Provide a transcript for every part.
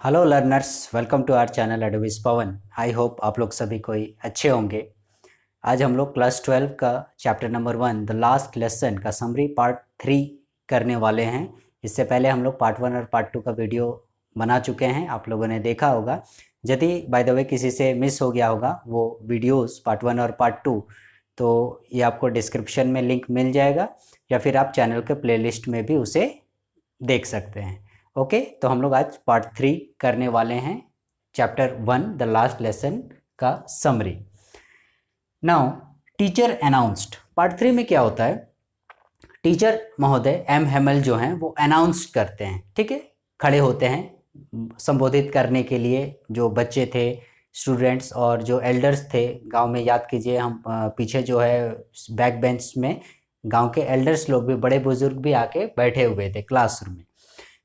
Hello learners, welcome to our channel एडोबिस Pawan. I hope आप लोग सभी कोई अच्छे होंगे। आज हम लोग क्लास 12 का chapter number 1 the last lesson का समरी पार्ट 3 करने वाले हैं। इससे पहले हम लोग पार्ट 1 और पार्ट 2 का वीडियो बना चुके हैं, आप लोगों ने देखा होगा। यदि बाय द वे किसी से मिस हो गया होगा वो वीडियोस पार्ट 1 और पार्ट 2, तो ये आपको डिस्क्रिप्शन में लिंक मिल जाएगा या फिर आप चैनल के प्लेलिस्ट में भी उसे देख सकते हैं। ओके, तो हम लोग आज पार्ट 3 करने वाले हैं, चैप्टर 1 द लास्ट लेसन का summary. Now teacher announced, part 3 में क्या होता है, टीचर महोदय एम हेमल जो हैं वो अनाउंस करते हैं, ठीक है, खड़े होते हैं संबोधित करने के लिए। जो बच्चे थे, स्टूडेंट्स और जो एल्डर्स थे गांव में, याद कीजिए हम पीछे जो है बैक बेंच में गांव के एल्डर्स लोग भी, बड़े बुजुर्ग भी आके बैठे हुए थे क्लासरूम में।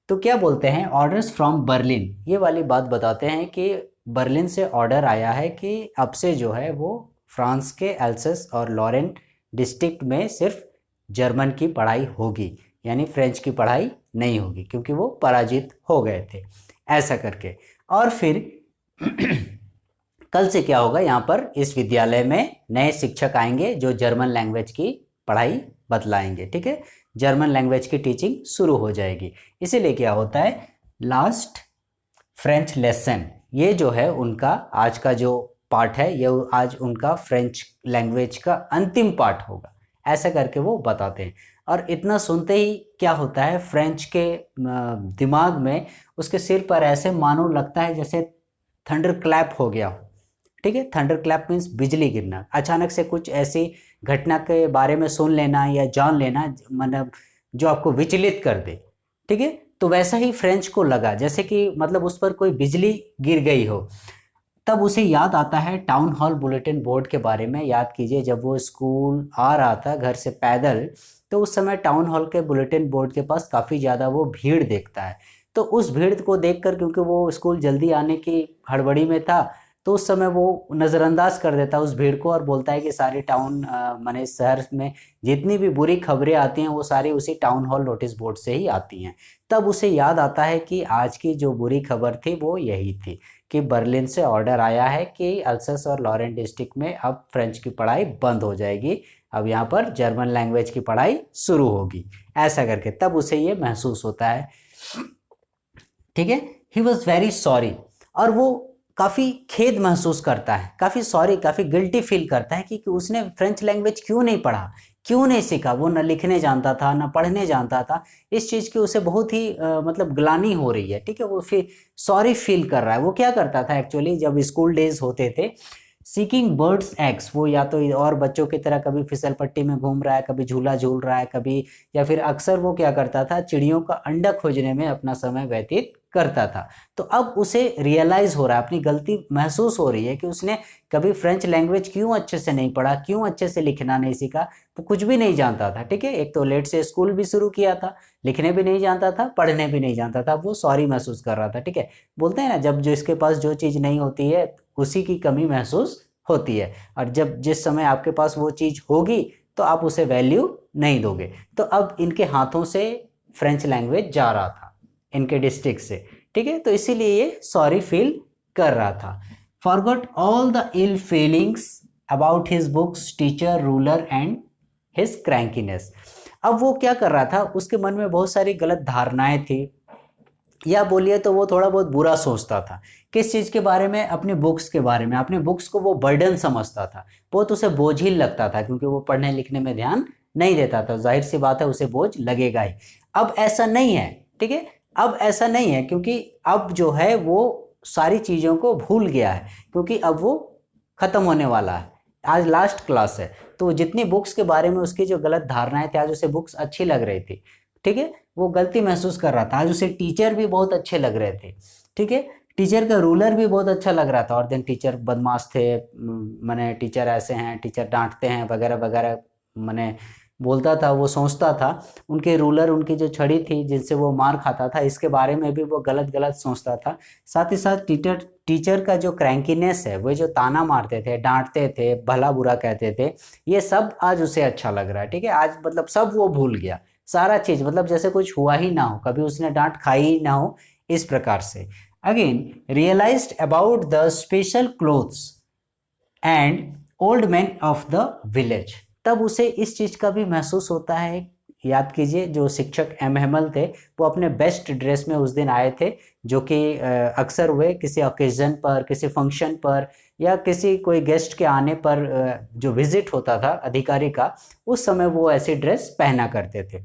तो क्या बोलते हैं, ऑर्डर्स फ्रॉम बर्लिन, ये वाली बात बताते हैं कि बर्लिन से ऑर्डर आया है कि अब से जो है वो फ्रांस के एल्सस और लॉरेन डिस्ट्रिक्ट में सिर्फ जर्मन की पढ़ाई होगी, यानी फ्रेंच की पढ़ाई नहीं होगी, क्योंकि वो पराजित हो गए थे, ऐसा करके। और फिर कल से क्या होगा, यहाँ पर इस विद्यालय में नए शिक्षक आएंगे जो जर्मन लैंग्वेज की पढ़ाई बतलाएंगे, ठीक है, जर्मन लैंग्वेज की टीचिंग शुरू हो जाएगी। इसीलिए क्या होता है, लास्ट फ्रेंच लेसन, ये जो है उनका आज का जो पार्ट है, ये आज उनका फ्रेंच लैंग्वेज का अंतिम पार्ट होगा, ऐसा करके वो बताते हैं। और इतना सुनते ही क्या होता है, फ्रेंच के दिमाग में, उसके सिर पर ऐसे मानो लगता है जैसे थंडर क्लैप हो गया हो, ठीक है। थंडर क्लैप मीन्स बिजली गिरना, अचानक से कुछ ऐसी घटना के बारे में सुन लेना या जान लेना, मतलब जो आपको विचलित कर दे, ठीक है। तो वैसा ही फ्रेंच को लगा, जैसे कि मतलब उस पर कोई बिजली गिर गई हो। तब उसे याद आता है टाउन हॉल बुलेटिन बोर्ड के बारे में। याद कीजिए, जब वो स्कूल आ रहा था घर से पैदल, तो उस समय टाउन हॉल के बुलेटिन बोर्ड के पास काफ़ी ज़्यादा वो भीड़ देखता है। तो उस भीड़ को देखकर, क्योंकि वो स्कूल जल्दी आने की हड़बड़ी में था, तो उस समय वो नज़रअंदाज कर देता है उस भीड़ को और बोलता है कि सारी टाउन माने शहर में जितनी भी बुरी खबरें आती हैं वो सारी उसी टाउन हॉल नोटिस बोर्ड से ही आती हैं। तब उसे याद आता है कि आज की जो बुरी खबर थी वो यही थी कि बर्लिन से ऑर्डर आया है कि अल्सस और लॉरेन डिस्ट्रिक्ट में अब फ्रेंच की पढ़ाई बंद हो जाएगी, अब यहाँ पर जर्मन लैंग्वेज की पढ़ाई शुरू होगी, ऐसा करके तब उसे ये महसूस होता है, ठीक है। ही वॉज वेरी सॉरी, और वो काफ़ी खेद महसूस करता है, काफ़ी सॉरी, काफ़ी गिल्टी फील करता है कि उसने फ्रेंच लैंग्वेज क्यों नहीं पढ़ा, क्यों नहीं सीखा। वो न लिखने जानता था न पढ़ने जानता था, इस चीज़ की उसे बहुत ही मतलब ग्लानि हो रही है, ठीक है। वो फिर सॉरी फील कर रहा है। वो क्या करता था एक्चुअली, जब स्कूल डेज होते थे, सीकिंग बर्ड्स एग्स, वो या तो और बच्चों की तरह कभी फिसल पट्टी में घूम रहा है, कभी झूला झूल रहा है, कभी, या फिर अक्सर वो क्या करता था, चिड़ियों का अंडा खोजने में अपना समय व्यतीत करता था। तो अब उसे रियलाइज हो रहा है, अपनी गलती महसूस हो रही है कि उसने कभी फ्रेंच लैंग्वेज क्यों अच्छे से नहीं पढ़ा, क्यों अच्छे से लिखना नहीं सीखा। वो कुछ भी नहीं जानता था, ठीक है, एक तो लेट से स्कूल भी शुरू किया था, लिखने भी नहीं जानता था, पढ़ने भी नहीं जानता था। वो सॉरी महसूस कर रहा था, ठीक है। बोलते हैं ना, जब जो इसके पास जो चीज़ नहीं होती है उसी की कमी महसूस होती है, और जब जिस समय आपके पास वो चीज़ होगी तो आप उसे वैल्यू नहीं दोगे। तो अब इनके हाथों से फ्रेंच लैंग्वेज जा रहा था इनके डिस्ट्रिक्ट से, ठीक है। तो इसीलिए ये सॉरी फील कर रहा था। Forgot all the ill feelings about his books, teacher, ruler and his crankiness. अब वो क्या कर रहा था, उसके मन में बहुत सारी गलत धारणाएं थी, या बोलिए तो वो थोड़ा बहुत बुरा सोचता था। किस चीज़ के बारे में, अपने बुक्स के बारे में। अपने बुक्स को वो बर्डन समझता था, बहुत उसे बोझिल लगता था, क्योंकि वो पढ़ने लिखने में ध्यान नहीं देता था। जाहिर सी बात है उसे बोझ लगेगा ही। अब ऐसा नहीं है, ठीक है, अब ऐसा नहीं है, क्योंकि अब जो है वो सारी चीज़ों को भूल गया है, क्योंकि अब वो ख़त्म होने वाला है, आज लास्ट क्लास है। तो जितनी बुक्स के बारे में उसकी जो गलत धारणाएं थी, आज उसे बुक्स अच्छी लग रही थी, ठीक है, वो गलती महसूस कर रहा था। आज उसे टीचर भी बहुत अच्छे लग रहे थे, ठीक है, टीचर का रूलर भी बहुत अच्छा लग रहा था। और दिन टीचर बदमाश थे, मैंने टीचर ऐसे हैं, टीचर डांटते हैं वगैरह वगैरह, मैंने बोलता था, वो सोचता था। उनके रूलर, उनकी जो छड़ी थी जिनसे वो मार खाता था, इसके बारे में भी वो गलत गलत सोचता था। साथ ही साथ टीचर का जो क्रैंकीनेस है, वो जो ताना मारते थे, डांटते थे, भला बुरा कहते थे, ये सब आज उसे अच्छा लग रहा है, ठीक है। आज मतलब सब वो भूल गया, सारा चीज़, मतलब जैसे कुछ हुआ ही ना हो, कभी उसने डांट खाई ही ना हो, इस प्रकार से। Again realised about the special clothes and old man of the village. तब उसे इस चीज का भी महसूस होता है। याद कीजिए जो शिक्षक एम हेमल थे वो अपने बेस्ट ड्रेस में उस दिन आए थे, जो कि अक्सर वे किसी ओकेजन पर, किसी फंक्शन पर या किसी कोई गेस्ट के आने पर जो विजिट होता था अधिकारी का, उस समय वो ऐसी ड्रेस पहना करते थे।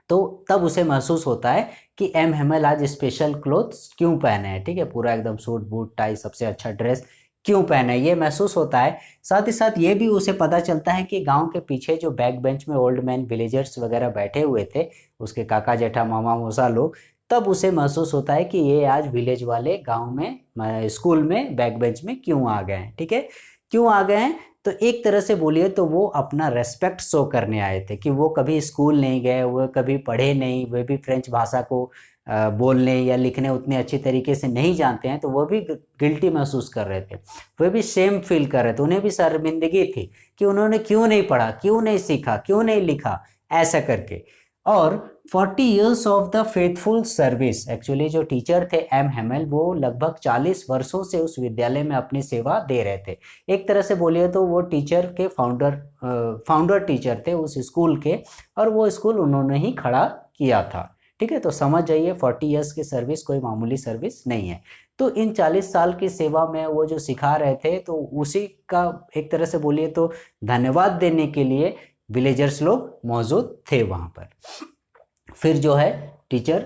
तो तब उसे महसूस होता है कि एम हेमल आज स्पेशल क्लोथ्स क्यों पहने हैं, ठीक है, पूरा एकदम सूट बूट टाई सबसे अच्छा ड्रेस क्यों पहने, ये महसूस होता है। साथ ही साथ ये भी उसे पता चलता है कि गांव के पीछे जो बैक बेंच में ओल्ड मैन विलेजर्स वगैरह बैठे हुए थे, उसके काका जेठा मामा मौसा लोग, तब उसे महसूस होता है कि ये आज विलेज वाले गांव में स्कूल में बैक बेंच में क्यों आ गए हैं, ठीक है, क्यों आ गए हैं। तो एक तरह से बोलिए तो वो अपना रेस्पेक्ट शो करने आए थे कि वो कभी स्कूल नहीं गए, वो कभी पढ़े नहीं, वे भी फ्रेंच भाषा को बोलने या लिखने उतने अच्छी तरीके से नहीं जानते हैं, तो वो भी गिल्टी महसूस कर रहे थे, वे भी शेम फील कर रहे थे, उन्हें भी शर्मिंदगी थी कि उन्होंने क्यों नहीं पढ़ा, क्यों नहीं सीखा, क्यों नहीं लिखा, ऐसा करके। और 40 years of the faithful service, actually जो टीचर थे एम हेमल वो लगभग 40 वर्षों से उस विद्यालय में अपनी सेवा दे रहे थे। एक तरह से बोलिए तो वो टीचर के फाउंडर टीचर थे उस स्कूल के, और वो स्कूल उन्होंने ही खड़ा किया था, ठीक है। तो समझ जाइए 40 इयर्स की सर्विस कोई मामूली सर्विस नहीं है। तो इन 40 साल की सेवा में वो जो सिखा रहे थे, तो उसी का एक तरह से बोलिए तो धन्यवाद देने के लिए विलेजर्स लोग मौजूद थे वहाँ पर। फिर जो है टीचर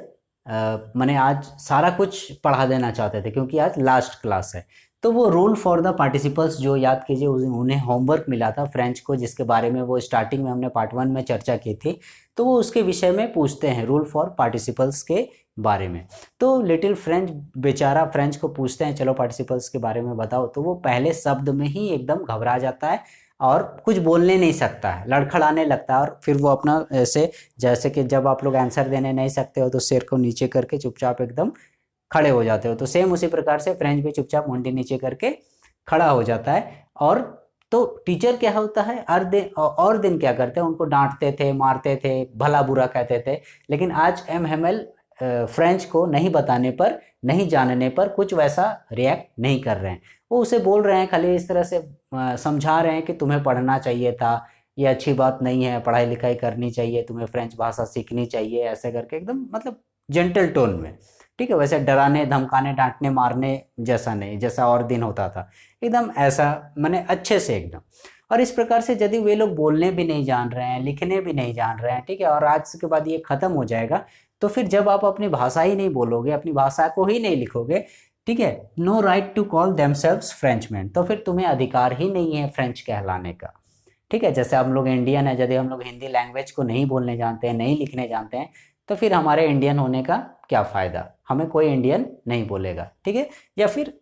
मैंने आज सारा कुछ पढ़ा देना चाहते थे क्योंकि आज लास्ट क्लास है, तो वो रूल फॉर द पार्टिसिपल्स जो याद कीजिए उन्हें होमवर्क मिला था फ्रेंच को, जिसके बारे में वो स्टार्टिंग में हमने पार्ट 1 में चर्चा की थी, तो वो उसके विषय में पूछते हैं रूल फॉर पार्टिसिपल्स के बारे में। तो लिटिल फ्रेंच बेचारा फ्रेंच को पूछते हैं चलो पार्टिसिपल्स के बारे में बताओ, तो वो पहले शब्द में ही एकदम घबरा जाता है और कुछ बोलने नहीं सकता है, लड़खड़ाने लगता है, और फिर वो अपना ऐसे, जैसे कि जब आप लोग आंसर देने नहीं सकते हो तो सिर को नीचे करके चुपचाप एकदम खड़े हो जाते हो, तो सेम उसी प्रकार से फ्रेंच भी चुपचाप मुंडी नीचे करके खड़ा हो जाता है। और तो टीचर क्या होता है और दिन क्या करते हैं, उनको डांटते थे, मारते थे, भला बुरा कहते थे, लेकिन आज एम हेमल फ्रेंच को नहीं बताने पर, नहीं जानने पर कुछ वैसा रिएक्ट नहीं कर रहे हैं। वो उसे बोल रहे हैं, खाली इस तरह से समझा रहे हैं कि तुम्हें पढ़ना चाहिए था, ये अच्छी बात नहीं है, पढ़ाई लिखाई करनी चाहिए, तुम्हें फ्रेंच भाषा सीखनी चाहिए, ऐसे करके एकदम मतलब जेंटल टोन में, ठीक है। वैसे डराने धमकाने डांटने मारने जैसा नहीं, जैसा और दिन होता था, एकदम ऐसा मैंने अच्छे से एकदम। और इस प्रकार से यदि वे लोग बोलने भी नहीं जान रहे हैं, लिखने भी नहीं जान रहे हैं, ठीक है, और आज के बाद ये खत्म हो जाएगा, तो फिर जब आप अपनी भाषा ही नहीं बोलोगे, अपनी भाषा को ही नहीं लिखोगे, ठीक है, no right to call themselves Frenchman, तो फिर तुम्हें अधिकार ही नहीं है फ्रेंच कहलाने का, ठीक है। जैसे हम लोग इंडियन है, यदि हम लोग हिंदी लैंग्वेज को नहीं बोलने जानते हैं, नहीं लिखने जानते हैं, तो फिर हमारे इंडियन होने का क्या फ़ायदा, हमें कोई इंडियन नहीं बोलेगा, ठीक है। या फिर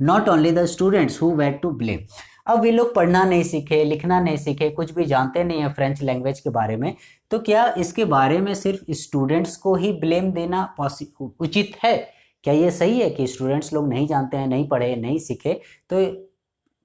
not only the students who were to blame, अब वे लोग पढ़ना नहीं सीखे, लिखना नहीं सीखे, कुछ भी जानते नहीं है फ्रेंच लैंग्वेज के बारे में, तो क्या इसके बारे में सिर्फ स्टूडेंट्स को ही ब्लेम देना उचित है? क्या ये सही है कि स्टूडेंट्स लोग नहीं जानते हैं, नहीं पढ़े, नहीं सीखे, तो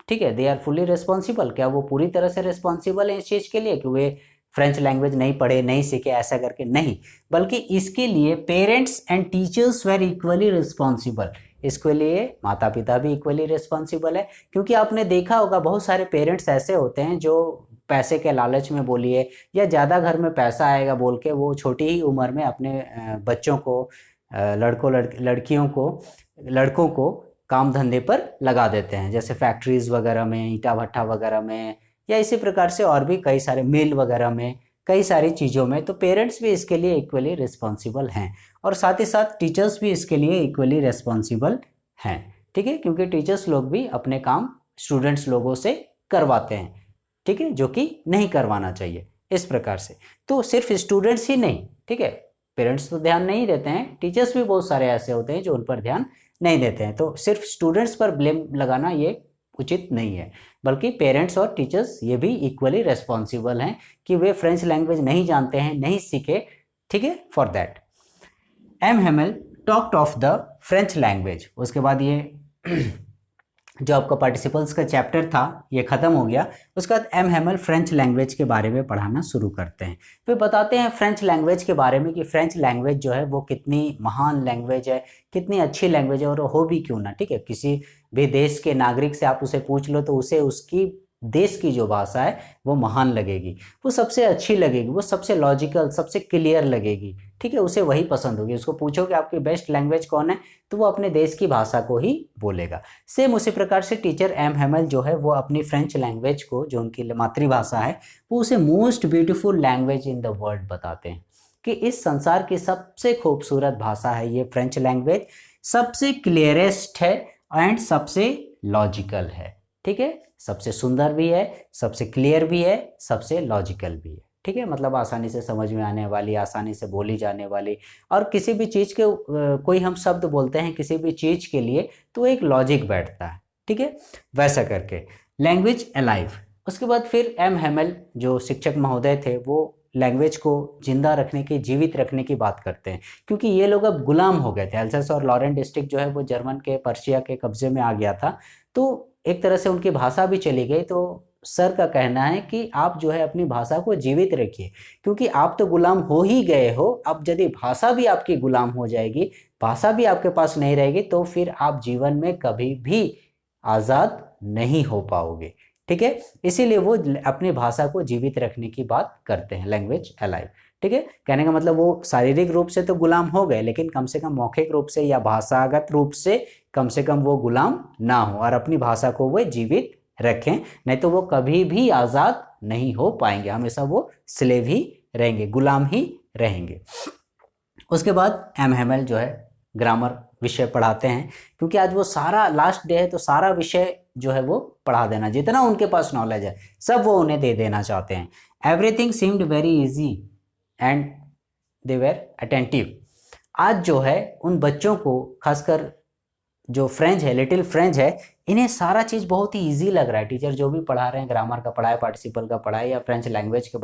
ठीक है, दे आर फुली रिस्पॉन्सिबल, क्या वो पूरी तरह से रिस्पॉन्सिबल है इस चीज़ के लिए कि वे फ्रेंच लैंग्वेज नहीं पढ़े, नहीं सीखे, ऐसा करके? नहीं, बल्कि इसके लिए parents and teachers were equally responsible, इसके लिए माता पिता भी इक्वली रिस्पॉन्सिबल है। क्योंकि आपने देखा होगा बहुत सारे पेरेंट्स ऐसे होते हैं जो पैसे के लालच में बोलिए या ज़्यादा घर में पैसा आएगा बोल के वो छोटी ही उम्र में अपने बच्चों को, लड़कों को काम धंधे पर लगा देते हैं, जैसे फैक्ट्रीज वगैरह में, ईंटा भट्ठा वगैरह में, या इसी प्रकार से और भी कई सारे मिल वगैरह में, कई सारी चीज़ों में। तो पेरेंट्स भी इसके लिए इक्वली रिस्पॉन्सिबल हैं, और साथ ही साथ टीचर्स भी इसके लिए इक्वली रिस्पॉन्सिबल हैं, ठीक है, क्योंकि टीचर्स लोग भी अपने काम स्टूडेंट्स लोगों से करवाते हैं, ठीक है, जो कि नहीं करवाना चाहिए इस प्रकार से। तो सिर्फ स्टूडेंट्स ही नहीं, ठीक है, पेरेंट्स तो ध्यान नहीं देते हैं, टीचर्स भी बहुत सारे ऐसे होते हैं जो उन पर ध्यान नहीं देते हैं, तो सिर्फ स्टूडेंट्स पर ब्लेम लगाना ये उचित नहीं है, बल्कि पेरेंट्स और टीचर्स ये भी इक्वली रिस्पॉन्सिबल हैं कि वे फ्रेंच लैंग्वेज नहीं जानते हैं, नहीं सीखे, ठीक है। फॉर दैट एम हेमल talked of the French language, उसके बाद ये जो आपका पार्टिसिपल्स का चैप्टर था ये ख़त्म हो गया। उसके बाद एम हैमल फ्रेंच लैंग्वेज के बारे में पढ़ाना शुरू करते हैं। फिर बताते हैं फ्रेंच लैंग्वेज के बारे में कि फ्रेंच लैंग्वेज जो है वो कितनी महान लैंग्वेज है, कितनी अच्छी लैंग्वेज है, और हो भी क्यों ना। ठीक है, किसी भी देश के नागरिक से आप उसे पूछ लो तो उसे उसकी देश की जो भाषा है वो महान लगेगी, वो सबसे अच्छी लगेगी, वो सबसे लॉजिकल, सबसे क्लियर लगेगी। ठीक है, उसे वही पसंद होगी। उसको पूछो कि आपकी बेस्ट लैंग्वेज कौन है, तो वो अपने देश की भाषा को ही बोलेगा। सेम उसी प्रकार से टीचर एम हैमल जो है वो अपनी फ्रेंच लैंग्वेज को, जो उनकी मातृभाषा है, वो उसे most beautiful language in the world बताते हैं कि इस संसार की सबसे खूबसूरत भाषा है ये फ्रेंच लैंग्वेज, सबसे क्लियरेस्ट है एंड सबसे लॉजिकल है। ठीक है, सबसे सुंदर भी है, सबसे क्लियर भी है, सबसे लॉजिकल भी है। ठीक है, मतलब आसानी से समझ में आने वाली, आसानी से बोली जाने वाली, और किसी भी चीज़ के कोई हम शब्द बोलते हैं किसी भी चीज़ के लिए तो एक लॉजिक बैठता है। ठीक है, वैसा करके लैंग्वेज अलाइव। उसके बाद फिर एम हैमल जो शिक्षक महोदय थे वो लैंग्वेज को जिंदा रखने की, जीवित रखने की बात करते हैं, क्योंकि ये लोग अब गुलाम हो गए थे। एल्सास और लॉरेन डिस्ट्रिक्ट जो है वो जर्मन के, पर्शिया के कब्जे में आ गया था, तो एक तरह से उनकी भाषा भी चली गई। तो सर का कहना है कि आप जो है अपनी भाषा को जीवित रखिए, क्योंकि आप तो गुलाम हो ही गए हो। अब यदि भाषा भी आपकी गुलाम हो जाएगी, भाषा भी आपके पास नहीं रहेगी, तो फिर आप जीवन में कभी भी आज़ाद नहीं हो पाओगे। ठीक है, इसीलिए वो अपनी भाषा को जीवित रखने की बात करते हैं, लैंग्वेज अलाइव। ठीक है, कहने का मतलब वो शारीरिक रूप से तो गुलाम हो गए, लेकिन कम से कम मौखिक रूप से या भाषागत रूप से कम वो गुलाम ना हो और अपनी भाषा को वो जीवित रखें, नहीं तो वो कभी भी आज़ाद नहीं हो पाएंगे, हमेशा वो स्लेव ही रहेंगे, गुलाम ही रहेंगे। उसके बाद एम हैमल जो है ग्रामर विषय पढ़ाते हैं, क्योंकि आज वो सारा लास्ट डे है तो सारा विषय जो है वो पढ़ा देना, जितना उनके पास नॉलेज है सब वो उन्हें दे देना चाहते हैं। Everything seemed very easy and they were attentive. आज जो है उन बच्चों को, खासकर जो फ्रेंच है, लिटिल फ्रेंच है, इन्हें सारा चीज़ बहुत ही इजी लग रहा है। टीचर जो भी पढ़ा रहे हैं, ग्रामर का पढ़ा है, पार्टिसिपल का पढ़ा है, या फ्रेंच लैंग्वेज के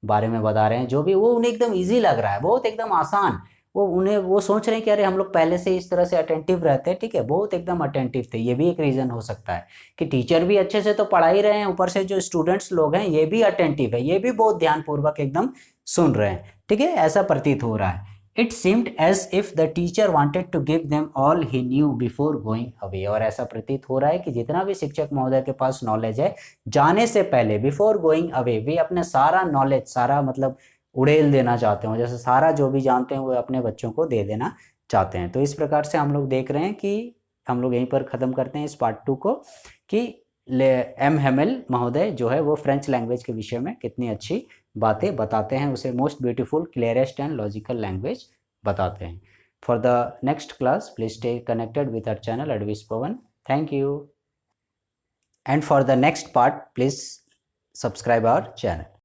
बारे में बता रहे हैं, जो भी, वो उन्हें एकदम इजी लग रहा है, बहुत एकदम आसान। वो सोच रहे हैं कि अरे हम लोग पहले से इस तरह से अटेंटिव रहते हैं। ठीक है, बहुत एकदम अटेंटिव थे। ये भी एक रीज़न हो सकता है कि टीचर भी अच्छे से तो पढ़ा ही रहे हैं, ऊपर से जो स्टूडेंट्स लोग हैं ये भी अटेंटिव है, ये भी बहुत ध्यानपूर्वक एकदम सुन रहे हैं। ठीक है, ऐसा प्रतीत हो रहा है। It seemed as if the teacher wanted to give them all he knew before going away। और ऐसा प्रतीत हो रहा है कि जितना भी शिक्षक महोदय के पास नॉलेज है, जाने से पहले, बिफोर गोइंग अवे, वे अपने सारा नॉलेज, सारा मतलब उड़ेल देना चाहते हो, जैसे सारा जो भी जानते हैं वो अपने बच्चों को दे देना चाहते हैं। तो इस प्रकार से हम लोग देख रहे हैं कि हम लोग यहीं पर ख़त्म करते हैं इस पार्ट 2 को, कि एम हैमल महोदय जो है वो फ्रेंच लैंग्वेज के विषय में कितनी अच्छी बातें बताते हैं, उसे most beautiful, clearest and logical language बताते हैं। For the next class please stay connected with our channel एडविस Pawan. Thank you. And for the next part please subscribe our channel.